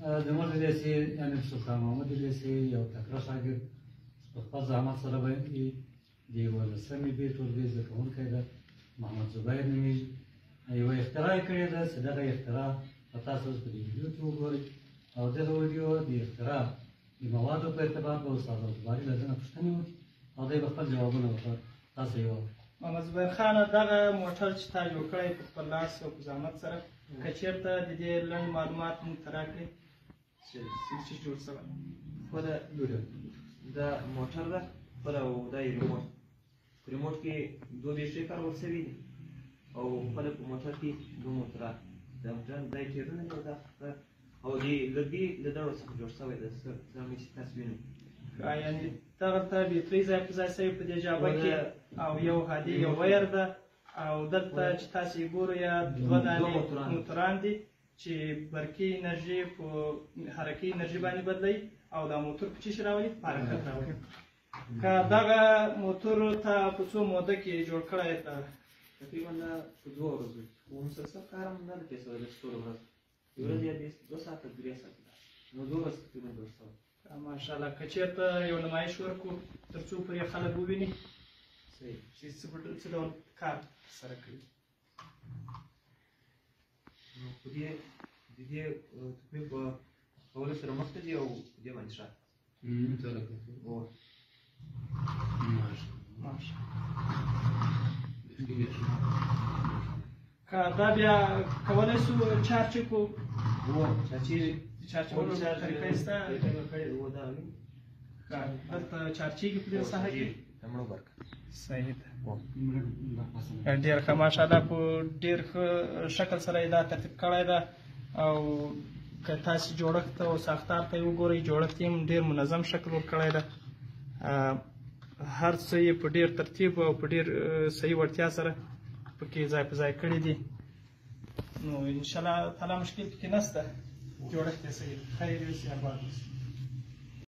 زموږ د لیسې امیر سلطان محمد لیسې یو تکړه شاګرد په خپل زحمت سره باندې د 11مې بي ټولګۍ زده کوونکی ده، محمد زبیر نومیږي. یوه اختراع یې کړې ده چې دغه اختراع به تاسو اوس په دې ویډیو کې وګورئ او دغه ویډیو د اختراع د موادو په اعتبار به استاد عبدالباري له ده نه پوښتنې وکړي او دی به خپل ځوابونه ورته تاسو یې واورئ. محمد زبیر خانه، دغه موټر چې تا جوړ کړی په خپل لاس او په زحمت سره، که چېرته د دې لنډ معلومات موږ ته راکړې چې څنګه چې جوړ شوی؟ خپله دا موټر ده، خپله او دا یې ریموټ. په ریموټ کې دوه بیټرۍ کارول شوي دي او خپله په موټر کې دوه موټران، د موټر دا یې ټیرونه دي او دا او د لرګي له دړو څخه جوړ شوی ده، څرنګه چې تاسو وینئ. یعنې دغلته بیټرۍ ځای په ځای شوې په دې جابه کې او یو هادي یو ویر ده او دلته چې تاسو یې ګورئ دوه دانې موټران دي چې برقي انرژي په حرکي انرژي باندې بدلوي او دا موټر په څه شي راولي؟ په حرکت راولي. که دغه موټر ته په څو موده کې جوړ کړی؟ تقریبا دا په 2 ورځو کې، خو مسلسل کار هم نه دی پرې شوی، د څلورو ورځو، یوه ورځ یا 2 ساعته 3 ساعته، نو 2 ورځې تقریبا جوړ شوی. ماشاءالله. که چېرته یو نمایش ورکړو تر څو پرې خلک وویني چې څه ډول کار سره کوي؟ نو په دې د دې تقریب کولو سره مخته دي او دې باندې شاته که دا بیا کولی شو چارج کړو؟ چارج کولو طریقه یې شته؟ دلته چارجېږي په دې ساحه کې؟ صحیح ده. ډېر ښه، ماشاءالله په ډېر ښه شکل سره یې دا ترتیب کړی ده او که تاسې جوړښت او ساختار ته یې وګورئ، جوړښت یې هم ډېر منظم شکل ورکړی ده، هر څه یې په ډېر ترتیب او په ډېر صحیح وړتیا سره پکې ځای په ځای کړي دي. نو انشاءالله تعالی مشکل پکې نشته، جوړښت یې صحیح ده. خیر اوسي، آباد اوسي.